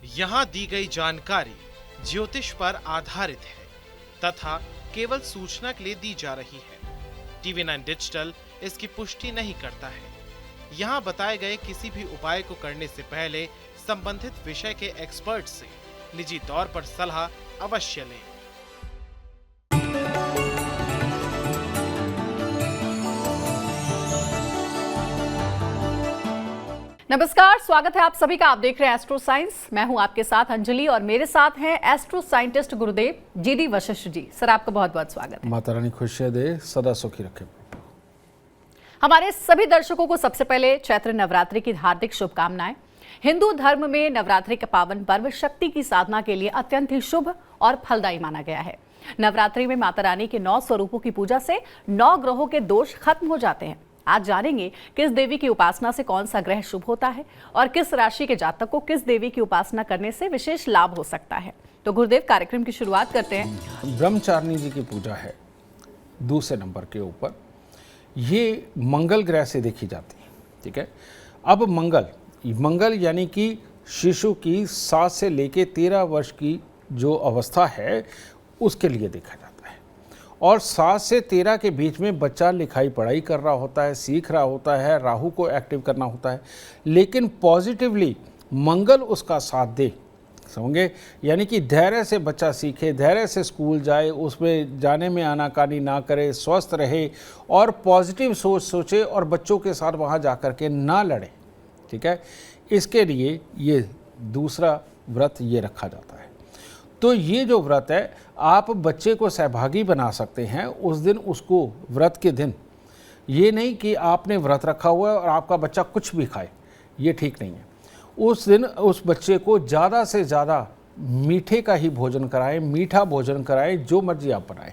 यहाँ दी गई जानकारी ज्योतिष पर आधारित है तथा केवल सूचना के लिए दी जा रही है। TV9 डिजिटल इसकी पुष्टि नहीं करता है। यहाँ बताए गए किसी भी उपाय को करने से पहले संबंधित विषय के एक्सपर्ट से निजी तौर पर सलाह अवश्य लें। नमस्कार, स्वागत है आप सभी का। आप देख रहे हैं एस्ट्रो साइंस। मैं हूं आपके साथ अंजलि और मेरे साथ हैं एस्ट्रो साइंटिस्ट गुरुदेव जीडी वशिष्ठ जी। सर, आपका बहुत बहुत स्वागत है। माता रानी खुशियां दे, सदा सुखी रखे। हमारे सभी दर्शकों को सबसे पहले चैत्र नवरात्रि की हार्दिक शुभकामनाएं। हिंदू धर्म में नवरात्रि का पावन पर्व शक्ति की साधना के लिए अत्यंत ही शुभ और फलदायी माना गया है। नवरात्रि में माता रानी के 9 स्वरूपों की पूजा से 9 ग्रहों के दोष खत्म हो जाते हैं। आज जानेंगे किस देवी की उपासना से कौन सा ग्रह शुभ होता है और किस राशि के जातक को किस देवी की उपासना करने से विशेष लाभ हो सकता है। तो गुरुदेव, कार्यक्रम की शुरुआत करते हैं। ब्रह्मचारिणी जी की पूजा है दूसरे नंबर के ऊपर। ये मंगल ग्रह से देखी जाती है, ठीक है। अब मंगल यानी कि शिशु की 7 से लेके 13 वर्ष की जो अवस्था है उसके लिए देखा जाता है। और 7 से 13 के बीच में बच्चा लिखाई पढ़ाई कर रहा होता है, सीख रहा होता है, राहु को एक्टिव करना होता है, लेकिन पॉजिटिवली मंगल उसका साथ दे, समझे। यानी कि धैर्य से बच्चा सीखे, धैर्य से स्कूल जाए, उसमें जाने में आनाकानी ना करे, स्वस्थ रहे और पॉजिटिव सोच सोचे और बच्चों के साथ वहाँ जा कर के ना लड़े, ठीक है। इसके लिए ये दूसरा व्रत ये रखा जाता है। तो ये जो व्रत है, आप बच्चे को सहभागी बना सकते हैं उस दिन। उसको व्रत के दिन, ये नहीं कि आपने व्रत रखा हुआ है और आपका बच्चा कुछ भी खाए, ये ठीक नहीं है। उस दिन उस बच्चे को ज़्यादा से ज़्यादा मीठे का ही भोजन कराएं, मीठा भोजन कराएं, जो मर्जी आप बनाएं।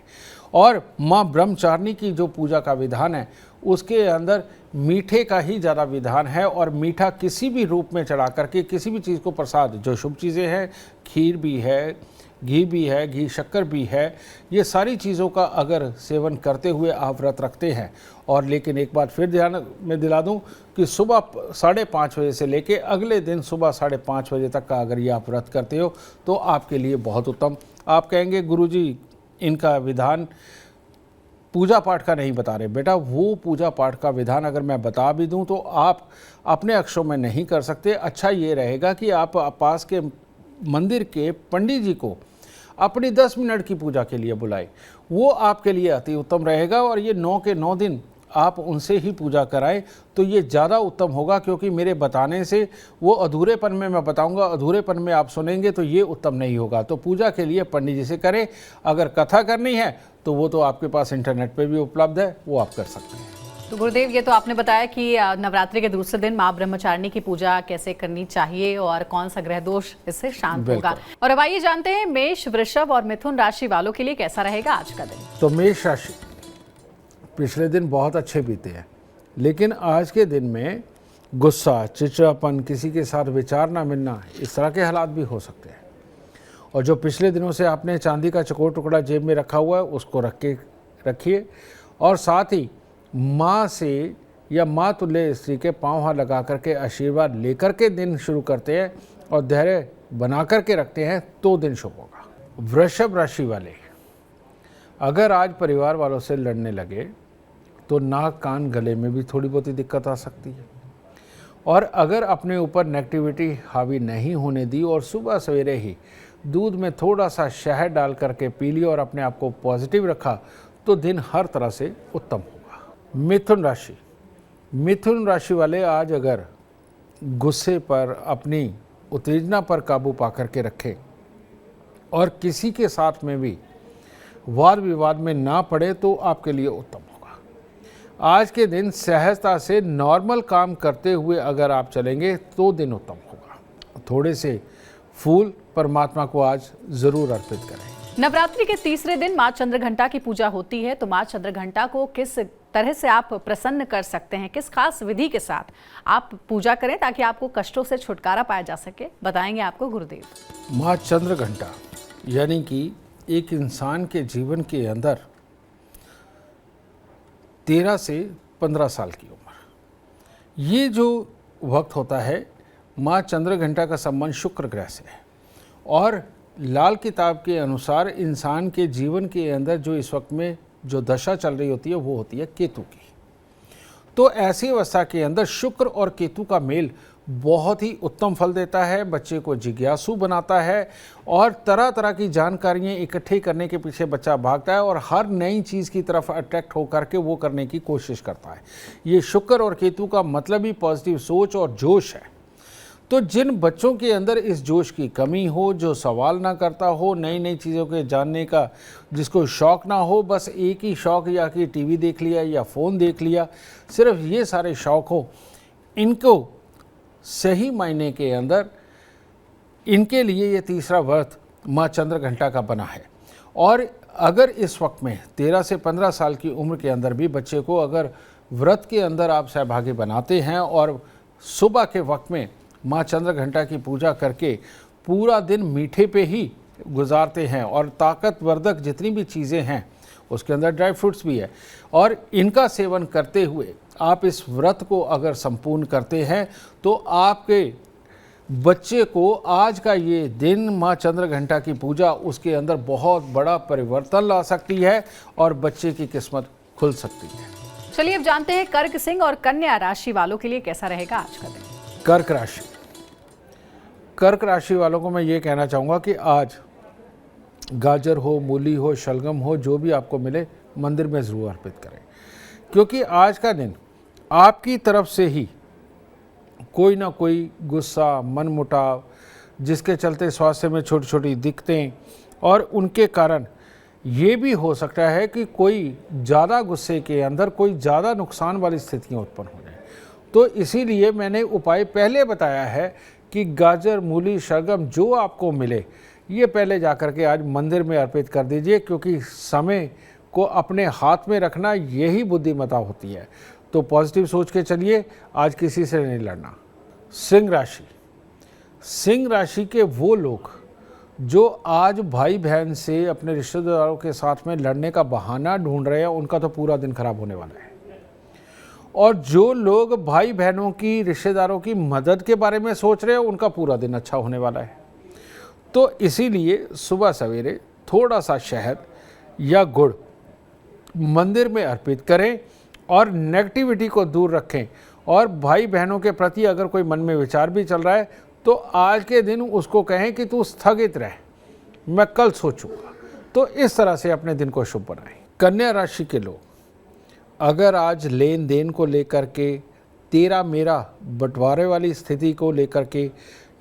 और माँ ब्रह्मचारिणी की जो पूजा का विधान है उसके अंदर मीठे का ही ज़्यादा विधान है। और मीठा किसी भी रूप में चढ़ा करके किसी भी चीज़ को प्रसाद, जो शुभ चीज़ें हैं, खीर भी है, घी भी है, घी शक्कर भी है, ये सारी चीज़ों का अगर सेवन करते हुए आप व्रत रखते हैं। और लेकिन एक बात फिर ध्यान में दिला दूं कि सुबह 5:30 बजे से लेके अगले दिन सुबह 5:30 बजे तक का अगर ये आप व्रत करते हो तो आपके लिए बहुत उत्तम। आप कहेंगे गुरुजी इनका विधान पूजा पाठ का नहीं बता रहे। बेटा, वो पूजा पाठ का विधान अगर मैं बता भी दूं तो आप अपने अक्षरों में नहीं कर सकते। अच्छा ये रहेगा कि आप पास के मंदिर के पंडित जी को अपनी 10 मिनट की पूजा के लिए बुलाए, वो आपके लिए अति उत्तम रहेगा। और ये 9 के 9 दिन आप उनसे ही पूजा कराएं तो ये ज़्यादा उत्तम होगा, क्योंकि मेरे बताने से वो अधूरेपन में मैं बताऊंगा, अधूरेपन में आप सुनेंगे तो ये उत्तम नहीं होगा। तो पूजा के लिए पंडित जी से करें। अगर कथा करनी है तो वो तो आपके पास इंटरनेट पे भी उपलब्ध है, वो आप कर सकते हैं। तो गुरुदेव, ये तो आपने बताया कि नवरात्रि के दूसरे दिन माँ ब्रह्मचारिणी की पूजा कैसे करनी चाहिए और कौन सा ग्रह दोष इससे शांत होगा। और अब आइए जानते हैं मेष, वृषभ और मिथुन राशि वालों के लिए कैसा रहेगा आज का दिन। तो मेष राशि, पिछले दिन बहुत अच्छे बीते हैं, लेकिन आज के दिन में गुस्सा, चिड़चिड़ापन, किसी के साथ विचार ना मिलना, इस तरह के हालात भी हो सकते हैं। और जो पिछले दिनों से आपने चांदी का चकोर टुकड़ा जेब में रखा हुआ है उसको रखिए। और साथ ही माँ से या माँ तुल्य स्त्री के पाँव हाथ लगा करके आशीर्वाद लेकर के दिन शुरू करते हैं और धैर्य बना करके रखते हैं तो दिन शुभ होगा। वृषभ राशि वाले, अगर आज परिवार वालों से लड़ने लगे तो नाक, कान, गले में भी थोड़ी बहुत दिक्कत आ सकती है। और अगर अपने ऊपर नेगेटिविटी हावी नहीं होने दी और सुबह सवेरे ही दूध में थोड़ा सा शहद डाल करके पी लिया और अपने आप को पॉजिटिव रखा तो दिन हर तरह से उत्तम होगा। मिथुन राशि वाले, आज अगर गुस्से पर, अपनी उत्तेजना पर काबू पा करके रखें और किसी के साथ में भी वाद विवाद में ना पड़े तो आपके लिए उत्तम होगा। आज के दिन सहजता से नॉर्मल काम करते हुए अगर आप चलेंगे तो दिन उत्तम होगा। थोड़े से फूल परमात्मा को आज जरूर अर्पित करें। नवरात्रि के तीसरे दिन माँ चंद्रघंटा की पूजा होती है, तो माँ चंद्रघंटा को किस तरह से आप प्रसन्न कर सकते हैं, किस खास विधि के साथ आप पूजा करें ताकि आपको कष्टों से छुटकारा पाया जा सके, बताएंगे आपको गुरुदेव। माँ चंद्रघंटा यानी कि एक इंसान के जीवन के अंदर 13 से 15 साल की उम्र, ये जो वक्त होता है, माँ चंद्रघंटा का संबंध शुक्र ग्रह से है। और लाल किताब के अनुसार इंसान के जीवन के अंदर जो इस वक्त में जो दशा चल रही होती है वो होती है केतु की। तो ऐसी अवस्था के अंदर शुक्र और केतु का मेल बहुत ही उत्तम फल देता है, बच्चे को जिज्ञासु बनाता है और तरह तरह की जानकारियाँ इकट्ठे करने के पीछे बच्चा भागता है और हर नई चीज़ की तरफ अट्रैक्ट होकर के वो करने की कोशिश करता है। ये शुक्र और केतु का मतलब ही पॉजिटिव सोच और जोश है। तो जिन बच्चों के अंदर इस जोश की कमी हो, जो सवाल ना करता हो, नई नई चीज़ों के जानने का जिसको शौक़ ना हो, बस एक ही शौक़ या कि टीवी देख लिया या फ़ोन देख लिया, सिर्फ ये सारे शौक़ हो, इनको सही मायने के अंदर इनके लिए ये तीसरा व्रत माँ चंद्रघंटा का बना है। और अगर इस वक्त में 13 से 15 साल की उम्र के अंदर भी बच्चे को अगर व्रत के अंदर आप सहभागी बनाते हैं और सुबह के वक्त में माँ चंद्रघंटा की पूजा करके पूरा दिन मीठे पे ही गुजारते हैं और ताकतवर्धक जितनी भी चीज़ें हैं उसके अंदर ड्राई फ्रूट्स भी है और इनका सेवन करते हुए आप इस व्रत को अगर संपूर्ण करते हैं तो आपके बच्चे को आज का ये दिन माँ चंद्रघंटा की पूजा उसके अंदर बहुत बड़ा परिवर्तन ला सकती है और बच्चे की किस्मत खुल सकती है। चलिए अब जानते हैं कर्क सिंह और कन्या राशि वालों के लिए कैसा रहेगा आज का दिन। कर्क राशि, कर्क राशि वालों को मैं ये कहना चाहूँगा कि आज गाजर हो, मूली हो, शलगम हो, जो भी आपको मिले मंदिर में ज़रूर अर्पित करें, क्योंकि आज का दिन आपकी तरफ से ही कोई ना कोई गुस्सा, मनमुटाव, जिसके चलते स्वास्थ्य में छोटी छोटी दिक्कतें और उनके कारण ये भी हो सकता है कि कोई ज़्यादा गुस्से के अंदर कोई ज़्यादा नुकसान वाली स्थितियाँ उत्पन्न हो जाए। तो इसीलिए मैंने उपाय पहले बताया है कि गाजर, मूली, शलगम जो आपको मिले ये पहले जाकर के आज मंदिर में अर्पित कर दीजिए, क्योंकि समय को अपने हाथ में रखना यही बुद्धिमत्ता होती है। तो पॉजिटिव सोच के चलिए, आज किसी से नहीं लड़ना। सिंह राशि, सिंह राशि के वो लोग जो आज भाई बहन से अपने रिश्तेदारों के साथ में लड़ने का बहाना ढूंढ रहे हैं, उनका तो पूरा दिन खराब होने वाला है। और जो लोग भाई बहनों की, रिश्तेदारों की मदद के बारे में सोच रहे हैं, उनका पूरा दिन अच्छा होने वाला है। तो इसीलिए सुबह सवेरे थोड़ा सा शहद या गुड़ मंदिर में अर्पित करें और नेगेटिविटी को दूर रखें। और भाई बहनों के प्रति अगर कोई मन में विचार भी चल रहा है तो आज के दिन उसको कहें कि तू स्थगित रह, मैं कल सोचूंगा। तो इस तरह से अपने दिन को शुभ बनाएं। कन्या राशि के लोग अगर आज लेन देन को लेकर के, तेरा मेरा बंटवारे वाली स्थिति को लेकर के,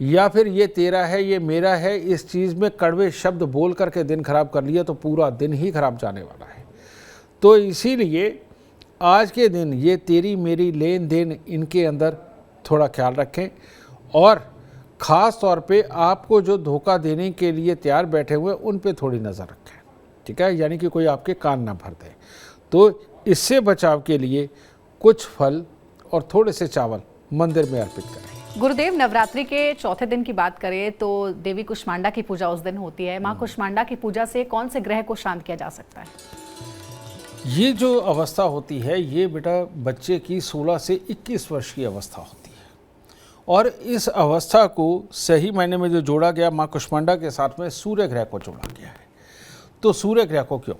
या फिर ये तेरा है ये मेरा है, इस चीज़ में कड़वे शब्द बोल करके दिन खराब कर लिया तो पूरा दिन ही खराब जाने वाला है। तो इसीलिए आज के दिन ये तेरी मेरी लेन देन, इनके अंदर थोड़ा ख्याल रखें और ख़ास तौर पे आपको जो धोखा देने के लिए तैयार बैठे हुए उन पे थोड़ी नज़र रखें, ठीक है, यानी कि कोई आपके कान ना भर दे। तो इससे बचाव के लिए कुछ फल और थोड़े से चावल मंदिर में अर्पित करें। गुरुदेव, नवरात्रि के चौथे दिन की बात करें तो देवी कुष्मांडा की पूजा उस दिन होती है। माँ कुष्मांडा की पूजा से कौन से ग्रह को शांत किया जा सकता है? ये जो अवस्था होती है ये बेटा बच्चे की 16 से 21 वर्ष की अवस्था होती है और इस अवस्था को सही मायने में जो जोड़ा गया माँ कुष्मांडा के साथ में सूर्य ग्रह को जोड़ा गया है। तो सूर्य ग्रह को क्यों?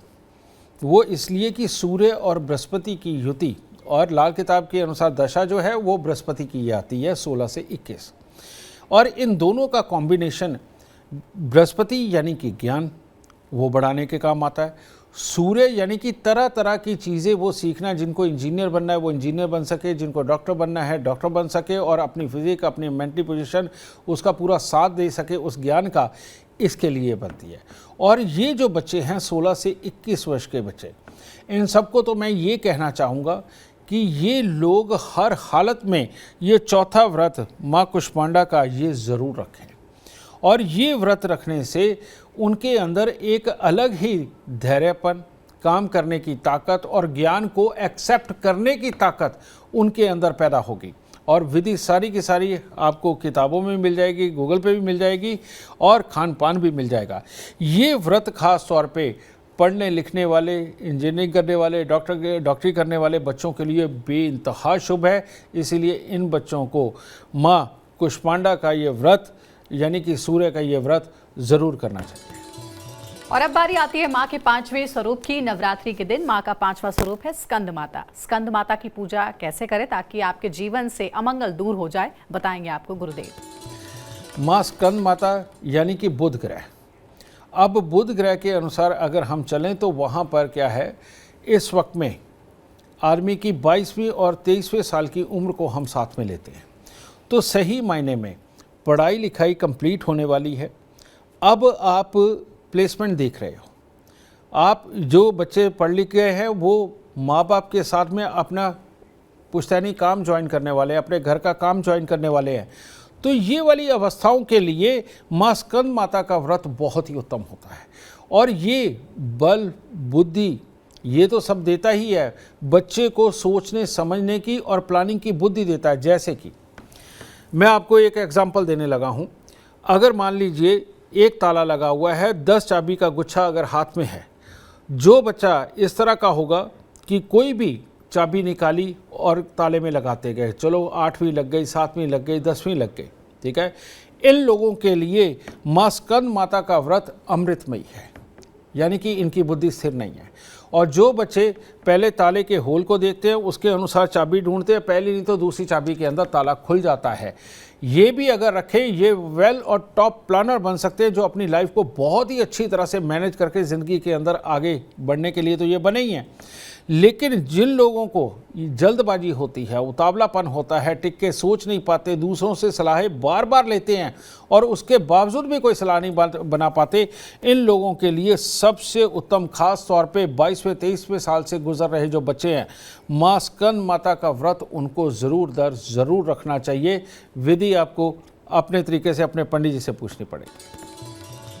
वो इसलिए कि सूर्य और बृहस्पति की युति और लाल किताब के अनुसार दशा जो है वो बृहस्पति की आती है 16 से 21 और इन दोनों का कॉम्बिनेशन बृहस्पति यानी कि ज्ञान वो बढ़ाने के काम आता है, सूर्य यानी कि तरह तरह की चीज़ें वो सीखना, जिनको इंजीनियर बनना है वो इंजीनियर बन सके, जिनको डॉक्टर बनना है डॉक्टर बन सके और अपनी फिजिक, अपनी मेंटली पोजीशन उसका पूरा साथ दे सके उस ज्ञान का, इसके लिए बनती है। और ये जो बच्चे हैं 16 से 21 वर्ष के बच्चे, इन सबको तो मैं ये कहना चाहूँगा कि ये लोग हर हालत में ये चौथा व्रत माँ कुष्मांडा का ये ज़रूर रखें और ये व्रत रखने से उनके अंदर एक अलग ही धैर्यपन, काम करने की ताकत और ज्ञान को एक्सेप्ट करने की ताकत उनके अंदर पैदा होगी। और विधि सारी की सारी आपको किताबों में मिल जाएगी, गूगल पे भी मिल जाएगी और खान पान भी मिल जाएगा। ये व्रत खास तौर पे पढ़ने लिखने वाले, इंजीनियरिंग करने वाले, डॉक्टरी करने वाले बच्चों के लिए बेइंतहा शुभ है। इसीलिए इन बच्चों को माँ कुष्मांडा का ये व्रत यानी कि सूर्य का ये व्रत ज़रूर करना चाहिए। और अब बारी आती है माँ के 5वें स्वरूप की। नवरात्रि के दिन माँ का 5वां स्वरूप है स्कंद माता। स्कंद माता की पूजा कैसे करें ताकि आपके जीवन से अमंगल दूर हो जाए, बताएंगे आपको गुरुदेव। माँ स्कंद माता यानी कि बुध ग्रह। अब बुध ग्रह के अनुसार अगर हम चलें तो वहाँ पर क्या है, इस वक्त में आर्मी की 22वीं और 23वें साल की उम्र को हम साथ में लेते हैं, तो सही मायने में पढ़ाई लिखाई कंप्लीट होने वाली है। अब आप प्लेसमेंट देख रहे हो, आप जो बच्चे पढ़ लिख गए हैं वो माँ बाप के साथ में अपना पुश्तैनी काम ज्वाइन करने वाले हैं, अपने घर का काम ज्वाइन करने वाले हैं, तो ये वाली अवस्थाओं के लिए माँ स्कंद माता का व्रत बहुत ही उत्तम होता है। और ये बल बुद्धि ये तो सब देता ही है, बच्चे को सोचने समझने की और प्लानिंग की बुद्धि देता है। जैसे कि मैं आपको एक एग्जांपल देने लगा हूँ, अगर मान लीजिए एक ताला लगा हुआ है, 10 चाबी का गुच्छा अगर हाथ में है, जो बच्चा इस तरह का होगा कि कोई भी चाबी निकाली और ताले में लगाते गए, चलो 8वीं लग गई, 7वीं लग गई, 10वीं लग गई, ठीक है, इन लोगों के लिए माँ स्कंद माता का व्रत अमृतमयी है, यानी कि इनकी बुद्धि स्थिर नहीं है। और जो बच्चे पहले ताले के होल को देखते हैं, उसके अनुसार चाबी ढूंढते हैं, पहली नहीं तो दूसरी चाबी के अंदर ताला खुल जाता है। ये भी अगर रखें, ये वेल और टॉप प्लानर बन सकते हैं, जो अपनी लाइफ को बहुत ही अच्छी तरह से मैनेज करके ज़िंदगी के अंदर आगे बढ़ने के लिए तो ये बने ही हैं। लेकिन जिन लोगों को जल्दबाजी होती है, उतावलापन होता है, टिक के सोच नहीं पाते, दूसरों से सलाहें बार बार लेते हैं और उसके बावजूद भी कोई सलाह नहीं बना पाते, इन लोगों के लिए सबसे उत्तम, खास तौर पे 22वें 23वें साल से गुजर रहे जो बच्चे हैं, माँ स्कंद माता का व्रत उनको ज़रूर रखना चाहिए। विधि आपको अपने तरीके से अपने पंडित जी से पूछनी पड़ेगी।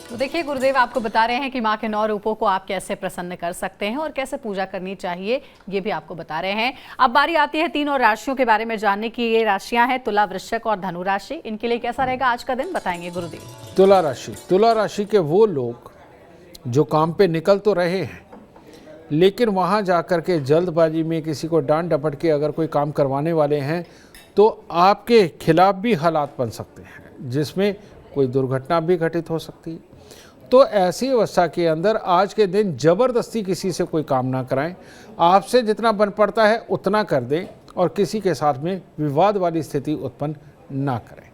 तो देखिए गुरुदेव आपको बता रहे हैं कि माँ के 9 रूपों को आप कैसे प्रसन्न कर सकते हैं और कैसे पूजा करनी चाहिए, ये भी आपको बता रहे हैं। अब बारी आती है 3 और राशियों के बारे में जानने की। ये राशियां हैं तुला, वृश्चिक और धनु राशि। इनके लिए कैसा रहेगा आज का दिन, बताएंगे गुरुदेव। तुला राशि के वो लोग जो काम पे निकल तो रहे हैं, लेकिन वहाँ जा कर के जल्दबाजी में किसी को डांट डपट के अगर कोई काम करवाने वाले हैं, तो आपके खिलाफ भी हालात बन सकते हैं, जिसमें कोई दुर्घटना भी घटित हो सकती है। तो ऐसी अवस्था के अंदर आज के दिन ज़बरदस्ती किसी से कोई काम ना कराएं, आपसे जितना बन पड़ता है उतना कर दें और किसी के साथ में विवाद वाली स्थिति उत्पन्न ना करें।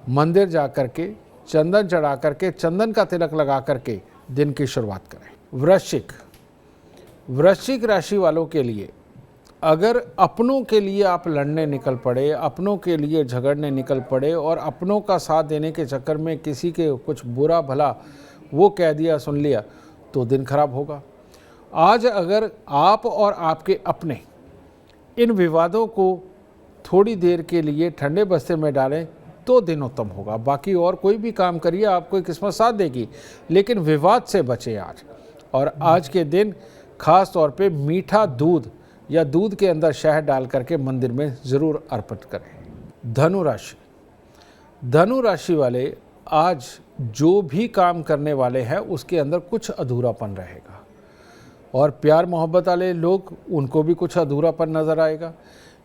मंदिर जा कर के चंदन चढ़ा करके, चंदन का तिलक लगा करके दिन की शुरुआत करें। वृश्चिक राशि वालों के लिए अगर अपनों के लिए आप लड़ने निकल पड़े, अपनों के लिए झगड़ने निकल पड़े और अपनों का साथ देने के चक्कर में किसी के कुछ बुरा भला वो कह दिया सुन लिया, तो दिन खराब होगा। आज अगर आप और आपके अपने इन विवादों को थोड़ी देर के लिए ठंडे बस्ते में डालें तो दिन उत्तम होगा। बाकी और कोई भी काम करिए, आपको किस्मत साथ देगी, लेकिन विवाद से बचें आज। और आज के दिन खास तौर पे मीठा दूध या दूध के अंदर शहद डाल करके मंदिर में ज़रूर अर्पित करें। धनु राशि वाले आज जो भी काम करने वाले हैं उसके अंदर कुछ अधूरापन रहेगा, और प्यार मोहब्बत वाले लोग, उनको भी कुछ अधूरापन नज़र आएगा।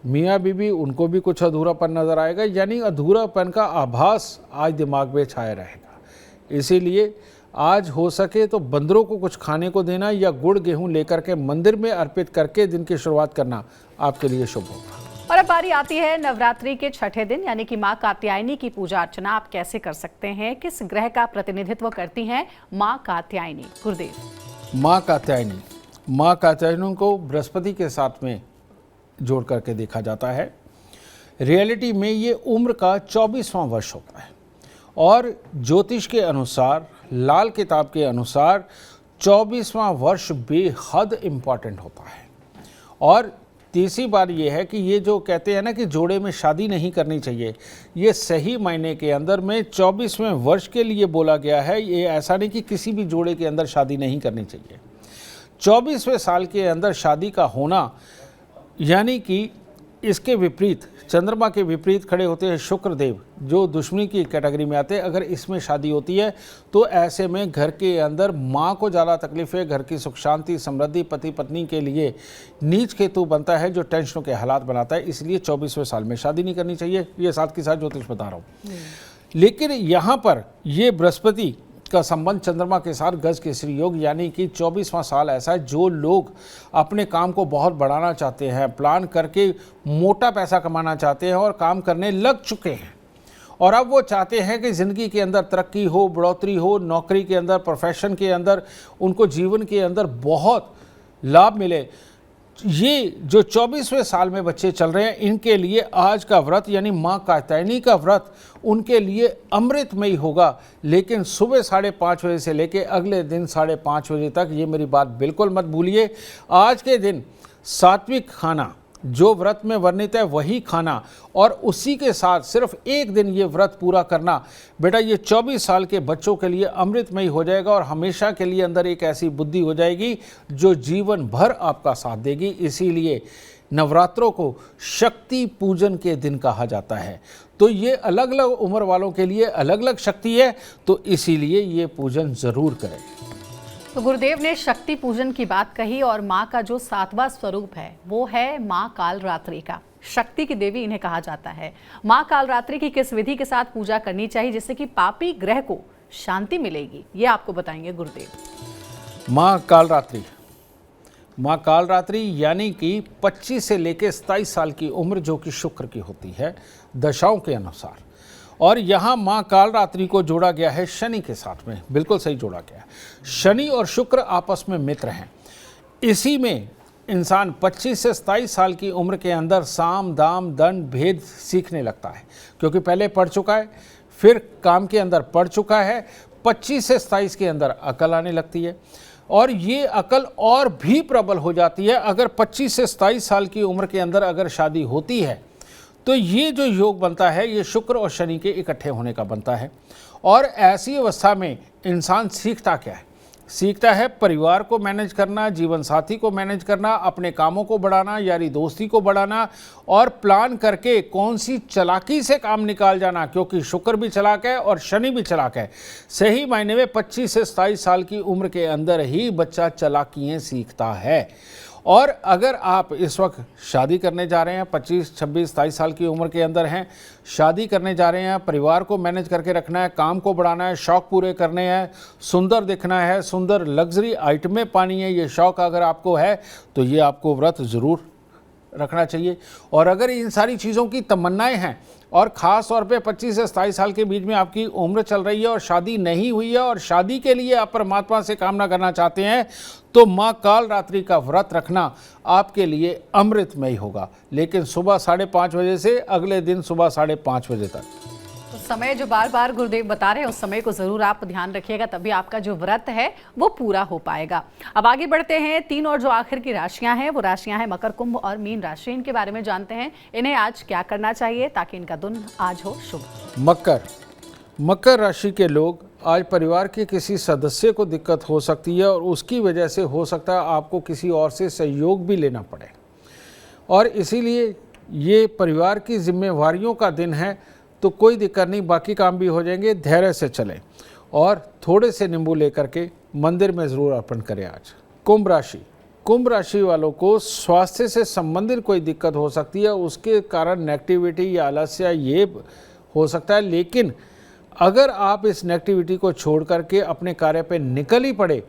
मियाँ बीवी, उनको भी कुछ अधूरापन नज़र आएगा, यानी अधूरापन का आभास आज दिमाग में छाया रहेगा। इसीलिए आज हो सके तो बंदरों को कुछ खाने को देना या गुड़ गेहूं लेकर के मंदिर में अर्पित करके दिन की शुरुआत करना आपके लिए शुभ होगा। और अब बारी आती है नवरात्रि के छठे दिन यानी कि माँ कात्यायनी की पूजा अर्चना आप कैसे कर सकते हैं, किस ग्रह का प्रतिनिधित्व करती हैं माँ कात्यायनी, गुरुदेव। माँ कात्यायनी को बृहस्पति के साथ में जोड़ करके देखा जाता है। रियलिटी में ये उम्र का 24वां वर्ष होता है और ज्योतिष के अनुसार, लाल किताब के अनुसार 24वां वर्ष बेहद इम्पॉर्टेंट होता है। और तीसरी बात यह है कि ये जो कहते हैं ना कि जोड़े में शादी नहीं करनी चाहिए, ये सही मायने के अंदर में 24वें वर्ष के लिए बोला गया है। ये ऐसा नहीं कि किसी भी जोड़े के अंदर शादी नहीं करनी चाहिए। 24वें साल के अंदर शादी का होना, यानी कि इसके विपरीत, चंद्रमा के विपरीत खड़े होते हैं शुक्रदेव, जो दुश्मनी की कैटेगरी में आते हैं। अगर इसमें शादी होती है तो ऐसे में घर के अंदर माँ को ज़्यादा तकलीफ है, घर की सुख शांति समृद्धि, पति पत्नी के लिए नीच केतु बनता है जो टेंशनों के हालात बनाता है। इसलिए 24वें साल में शादी नहीं करनी चाहिए। ये साथ के साथ ज्योतिष बता रहा हूँ। लेकिन यहाँ पर ये बृहस्पति का संबंध चंद्रमा के साथ गज केसरी योग यानी कि 24वां साल ऐसा है जो लोग अपने काम को बहुत बढ़ाना चाहते हैं, प्लान करके मोटा पैसा कमाना चाहते हैं और काम करने लग चुके हैं और अब वो चाहते हैं कि ज़िंदगी के अंदर तरक्की हो, बढ़ोतरी हो, नौकरी के अंदर, प्रोफेशन के अंदर, उनको जीवन के अंदर बहुत लाभ मिले। ये जो 24वें साल में बच्चे चल रहे हैं, इनके लिए आज का व्रत यानी माँ कात्यायनी का व्रत उनके लिए अमृतमयी होगा। लेकिन सुबह 5:30 बजे से लेके अगले दिन 5:30 बजे तक, ये मेरी बात बिल्कुल मत भूलिए, आज के दिन सात्विक खाना जो व्रत में वर्णित है वही खाना और उसी के साथ सिर्फ एक दिन ये व्रत पूरा करना। बेटा ये 24 साल के बच्चों के लिए अमृतमयी हो जाएगा और हमेशा के लिए अंदर एक ऐसी बुद्धि हो जाएगी जो जीवन भर आपका साथ देगी। इसीलिए नवरात्रों को शक्ति पूजन के दिन कहा जाता है। तो ये अलग अलग उम्र वालों के लिए अलग अलग शक्ति है, तो इसीलिए ये पूजन ज़रूर करें। तो गुरुदेव ने शक्ति पूजन की बात कही और माँ का जो 7वां स्वरूप है वो है माँ कालरात्रि का। शक्ति की देवी इन्हें कहा जाता है। माँ कालरात्रि की किस विधि के साथ पूजा करनी चाहिए जिससे कि पापी ग्रह को शांति मिलेगी, ये आपको बताएंगे गुरुदेव। माँ कालरात्रि, माँ कालरात्रि यानी कि 25 से लेकर 27 साल की उम्र जो कि शुक्र की होती है दशाओं के अनुसार। और यहाँ माँ कालरात्रि को जोड़ा गया है शनि के साथ में, बिल्कुल सही जोड़ा गया है। शनि और शुक्र आपस में मित्र हैं। इसी में इंसान 25 से 27 साल की उम्र के अंदर साम दाम दंड भेद सीखने लगता है, क्योंकि पहले पढ़ चुका है, फिर काम के अंदर पढ़ चुका है। 25 से 27 के अंदर अकल आने लगती है और ये अकल और भी प्रबल हो जाती है अगर 25 से 27 साल की उम्र के अंदर अगर शादी होती है। तो ये जो योग बनता है ये शुक्र और शनि के इकट्ठे होने का बनता है। और ऐसी अवस्था में इंसान सीखता क्या है? सीखता है परिवार को मैनेज करना, जीवन साथी को मैनेज करना, अपने कामों को बढ़ाना, यारी दोस्ती को बढ़ाना और प्लान करके कौन सी चालाकी से काम निकाल जाना, क्योंकि शुक्र भी चालाक है और शनि भी चालाक है। सही मायने में 25 से 27 साल की उम्र के अंदर ही बच्चा चालाकियाँ सीखता है। और अगर आप इस वक्त शादी करने जा रहे हैं, 25, 26, 27 साल की उम्र के अंदर हैं, शादी करने जा रहे हैं, परिवार को मैनेज करके रखना है, काम को बढ़ाना है, शौक़ पूरे करने हैं, सुंदर दिखना है, सुंदर लग्जरी आइटमें पानी है, ये शौक़ अगर आपको है तो ये आपको व्रत ज़रूर रखना चाहिए। और अगर इन सारी चीज़ों की तमन्नाएं हैं और ख़ास तौर पे 25 से 27 साल के बीच में आपकी उम्र चल रही है और शादी नहीं हुई है और शादी के लिए आप परमात्मा से कामना करना चाहते हैं, तो माँ कालरात्रि का व्रत रखना आपके लिए अमृतमय होगा। लेकिन सुबह 5:30 बजे से अगले दिन सुबह 5:30 बजे तक। तो समय जो बार बार गुरुदेव बता रहे हैं उस समय को जरूर आप ध्यान रखिएगा, तभी आपका जो व्रत है वो पूरा हो पाएगा। अब आगे बढ़ते हैं। 3 और जो आखिर की राशियां हैं वो राशियां हैं मकर, कुंभ और मीन राशि। इनके बारे में जानते हैं इन्हें आज क्या करना चाहिए ताकि इनका दिन आज हो शुभ। मकर राशि के लोग आज परिवार के किसी सदस्य को दिक्कत हो सकती है और उसकी वजह से हो सकता है आपको किसी और से सहयोग भी लेना पड़े, और इसीलिए ये परिवार की जिम्मेवारियों का दिन है। तो कोई दिक्कत नहीं, बाकी काम भी हो जाएंगे। धैर्य से चलें और थोड़े से नींबू लेकर के मंदिर में ज़रूर अर्पण करें। आज कुंभ राशि वालों को स्वास्थ्य से संबंधित कोई दिक्कत हो सकती है, उसके कारण नेगेटिविटी या आलस्य ये हो सकता है। लेकिन अगर आप इस नेगेटिविटी को छोड़ करके अपने कार्य पे निकल ही पड़े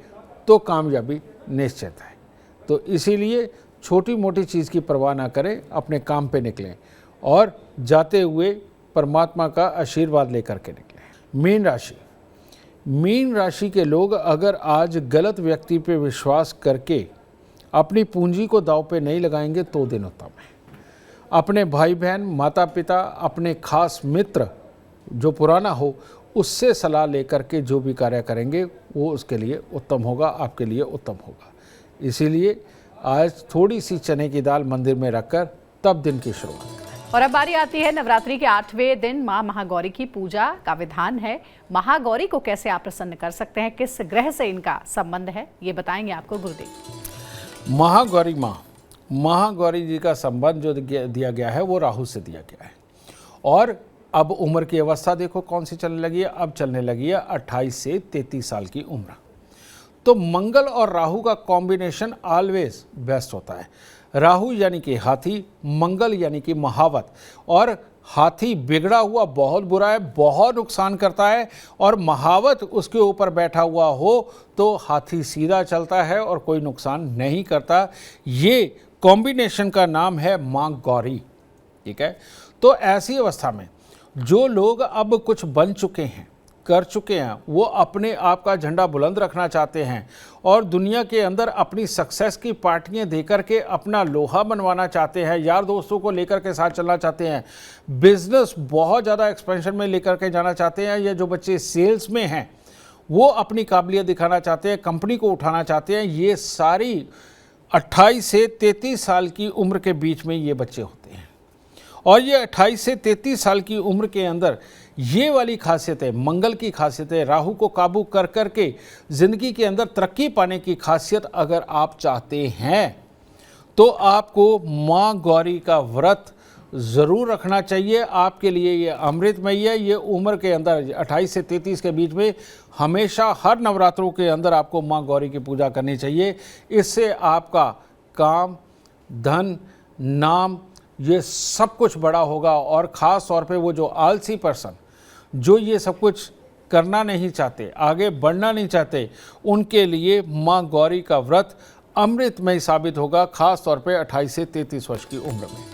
तो कामयाबी निश्चित है। तो इसीलिए छोटी मोटी चीज़ की परवाह ना करें, अपने काम पे निकलें और जाते हुए परमात्मा का आशीर्वाद लेकर के निकलें। मीन राशि के लोग अगर आज गलत व्यक्ति पे विश्वास करके अपनी पूंजी को दांव पे नहीं लगाएंगे तो दिन उत्तम है। अपने भाई बहन, माता पिता, अपने खास मित्र जो पुराना हो उससे सलाह लेकर के जो भी कार्य करेंगे वो उसके लिए उत्तम होगा, आपके लिए उत्तम होगा। इसीलिए आज थोड़ी सी चने की दाल मंदिर में रखकर तब दिन की शुरुआत। और अब बारी आती है नवरात्रि के 8वें दिन माँ महागौरी की पूजा का विधान है। महागौरी को कैसे आप प्रसन्न कर सकते हैं, किस ग्रह से इनका संबंध है, ये बताएंगे आपको गुरुदेव। महागौरी जी का संबंध जो दिया गया है वो राहु से दिया गया है। और अब उम्र की अवस्था देखो कौन सी चलने लगी है, अब चलने लगी है 28 से 33 साल की उम्र। तो मंगल और राहु का कॉम्बिनेशन ऑलवेज बेस्ट होता है। राहु यानी कि हाथी, मंगल यानी कि महावत, और हाथी बिगड़ा हुआ बहुत बुरा है, बहुत नुकसान करता है, और महावत उसके ऊपर बैठा हुआ हो तो हाथी सीधा चलता है और कोई नुकसान नहीं करता। ये कॉम्बिनेशन का नाम है माँ गौरी। ठीक है, तो ऐसी अवस्था में जो लोग अब कुछ बन चुके हैं, कर चुके हैं, वो अपने आप का झंडा बुलंद रखना चाहते हैं और दुनिया के अंदर अपनी सक्सेस की पार्टियां देकर के अपना लोहा बनवाना चाहते हैं, यार दोस्तों को लेकर के साथ चलना चाहते हैं, बिजनेस बहुत ज़्यादा एक्सपेंशन में लेकर के जाना चाहते हैं, या जो बच्चे सेल्स में हैं वो अपनी काबिलियत दिखाना चाहते हैं, कंपनी को उठाना चाहते हैं, ये सारी 28 से 33 साल की उम्र के बीच में ये बच्चे होते हैं। और ये 28 से 33 साल की उम्र के अंदर ये वाली खासियतें, मंगल की खासियतें, राहु को काबू कर कर के ज़िंदगी के अंदर तरक्की पाने की खासियत अगर आप चाहते हैं तो आपको माँ गौरी का व्रत ज़रूर रखना चाहिए। आपके लिए ये अमृतमयी है। ये उम्र के अंदर 28 से 33 के बीच में हमेशा हर नवरात्रों के अंदर आपको माँ गौरी की पूजा करनी चाहिए। इससे आपका काम, धन, नाम, ये सब कुछ बड़ा होगा। और ख़ास तौर पे वो जो आलसी पर्सन जो ये सब कुछ करना नहीं चाहते, आगे बढ़ना नहीं चाहते, उनके लिए माँ गौरी का व्रत अमृतमय साबित होगा, ख़ास तौर पे 28 से 33 वर्ष की उम्र में।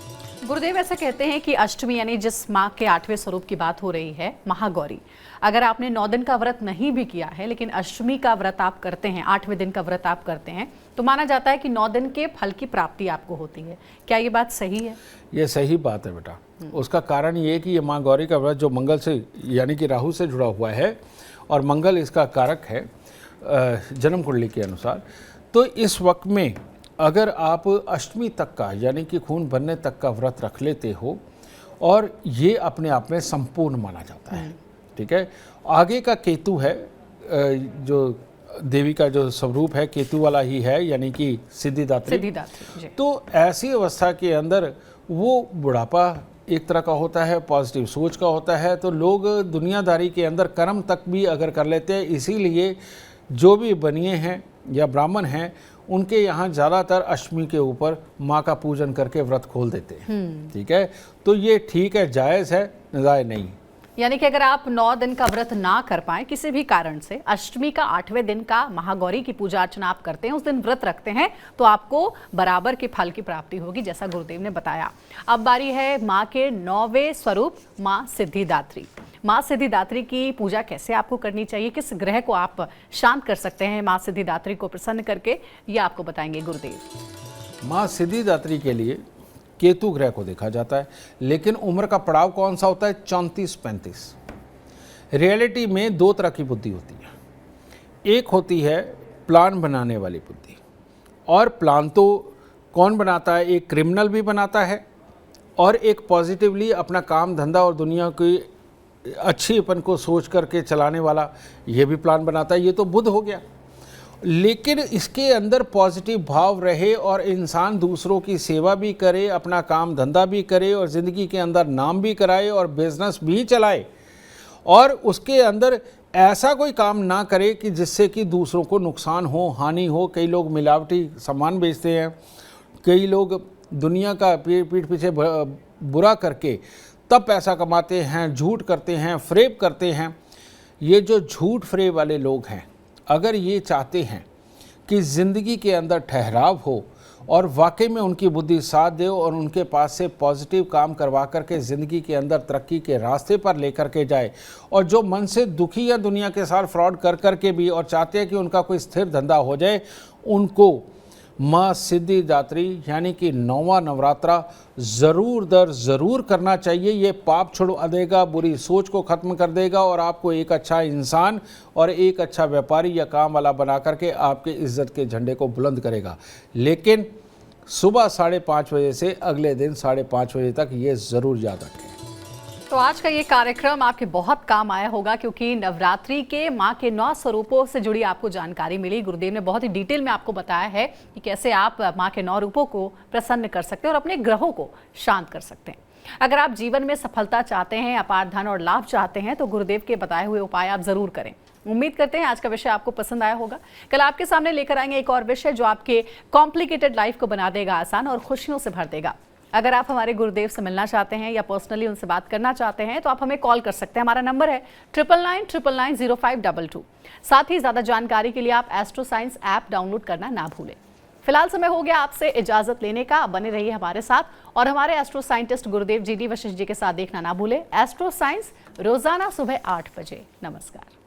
गुरुदेव ऐसा कहते हैं कि अष्टमी यानी जिस माँ के 8वें स्वरूप की बात हो रही है, महागौरी, अगर आपने 9 दिन का व्रत नहीं भी किया है लेकिन अष्टमी का व्रत आप करते हैं, 8वें दिन का व्रत आप करते हैं, तो माना जाता है कि 9 दिन के फल की प्राप्ति आपको होती है। क्या ये बात सही है? ये सही बात है बेटा। उसका कारण ये है कि ये माँ गौरी का व्रत जो मंगल से यानी कि राहु से जुड़ा हुआ है और मंगल इसका कारक है जन्म कुंडली के अनुसार। तो इस वक्त में अगर आप अष्टमी तक का यानी कि खून बनने तक का व्रत रख लेते हो और ये अपने आप में संपूर्ण माना जाता है। ठीक है, आगे का केतु है, जो देवी का जो स्वरूप है केतु वाला ही है, यानी कि सिद्धिदात्री। तो ऐसी अवस्था के अंदर वो बुढ़ापा एक तरह का होता है, पॉजिटिव सोच का होता है, तो लोग दुनियादारी के अंदर कर्म तक भी अगर कर लेते हैं। इसीलिए जो भी बनिए हैं या ब्राह्मण हैं उनके यहाँ ज़्यादातर अष्टमी के ऊपर माँ का पूजन करके व्रत खोल देते हैं। ठीक है, तो ये ठीक है, जायज़ है, नाजायज़ नहीं। यानी कि अगर आप 9 दिन का व्रत ना कर पाए किसी भी कारण से, अष्टमी का 8वें दिन का महागौरी की पूजा अर्चना आप करते हैं, उस दिन व्रत रखते हैं, तो आपको बराबर के फल की प्राप्ति होगी, जैसा गुरुदेव ने बताया। अब बारी है माँ के 9वें स्वरूप माँ सिद्धिदात्री। माँ सिद्धिदात्री की पूजा कैसे आपको करनी चाहिए, किस ग्रह को आप शांत कर सकते हैं माँ सिद्धिदात्री को प्रसन्न करके, ये आपको बताएंगे गुरुदेव। माँ सिद्धिदात्री के लिए केतु ग्रह को देखा जाता है, लेकिन उम्र का पड़ाव कौन सा होता है? 34-35। रियलिटी में 2 तरह की बुद्धि होती है। एक होती है प्लान बनाने वाली बुद्धि, और प्लान तो कौन बनाता है? एक क्रिमिनल भी बनाता है और एक पॉजिटिवली अपना काम धंधा और दुनिया की अच्छीपन को सोच करके चलाने वाला ये भी प्लान बनाता है। ये तो बुध हो गया। लेकिन इसके अंदर पॉजिटिव भाव रहे और इंसान दूसरों की सेवा भी करे, अपना काम धंधा भी करे और ज़िंदगी के अंदर नाम भी कराए और बिजनेस भी चलाए, और उसके अंदर ऐसा कोई काम ना करे कि जिससे कि दूसरों को नुकसान हो, हानि हो। कई लोग मिलावटी सामान बेचते हैं, कई लोग दुनिया का पीठ पीछे बुरा करके तब पैसा कमाते हैं, झूठ करते हैं, फ्रेब करते हैं। ये जो झूठ फ्रेब वाले लोग हैं, अगर ये चाहते हैं कि ज़िंदगी के अंदर ठहराव हो और वाकई में उनकी बुद्धि साथ दे और उनके पास से पॉजिटिव काम करवा करके ज़िंदगी के अंदर तरक्की के रास्ते पर लेकर के जाए, और जो मन से दुखी या दुनिया के साथ फ्रॉड कर करके भी और चाहते हैं कि उनका कोई स्थिर धंधा हो जाए, उनको माँ सिद्धिदात्री यानी कि 9वां नवरात्रा ज़रूर दर ज़रूर करना चाहिए। ये पाप छुड़वा देगा, बुरी सोच को ख़त्म कर देगा और आपको एक अच्छा इंसान और एक अच्छा व्यापारी या काम वाला बना करके आपके इज्जत के झंडे को बुलंद करेगा। लेकिन सुबह 5:30 बजे से अगले दिन 5:30 बजे तक ये ज़रूर याद रखें। तो आज का ये कार्यक्रम आपके बहुत काम आया होगा, क्योंकि नवरात्रि के माँ के 9 स्वरूपों से जुड़ी आपको जानकारी मिली। गुरुदेव ने बहुत ही डिटेल में आपको बताया है कि कैसे आप माँ के 9 रूपों को प्रसन्न कर सकते हैं और अपने ग्रहों को शांत कर सकते हैं। अगर आप जीवन में सफलता चाहते हैं, अपार धन और लाभ चाहते हैं, तो गुरुदेव के बताए हुए उपाय आप जरूर करें। उम्मीद करते हैं आज का विषय आपको पसंद आया होगा। कल आपके सामने लेकर आएंगे एक और विषय जो आपके कॉम्प्लिकेटेड लाइफ को बना देगा आसान और खुशियों से भर देगा। अगर आप हमारे गुरुदेव से मिलना चाहते हैं या पर्सनली उनसे बात करना चाहते हैं तो आप हमें कॉल कर सकते हैं। हमारा नंबर है 9999900522। साथ ही ज्यादा जानकारी के लिए आप एस्ट्रो साइंस ऐप डाउनलोड करना ना भूलें। फिलहाल समय हो गया आपसे इजाजत लेने का। बने रहिए हमारे साथ और हमारे एस्ट्रो साइंटिस्ट गुरुदेव GD वशिष्ठ जी के साथ देखना ना भूलें एस्ट्रो साइंस रोजाना सुबह 8 बजे। नमस्कार।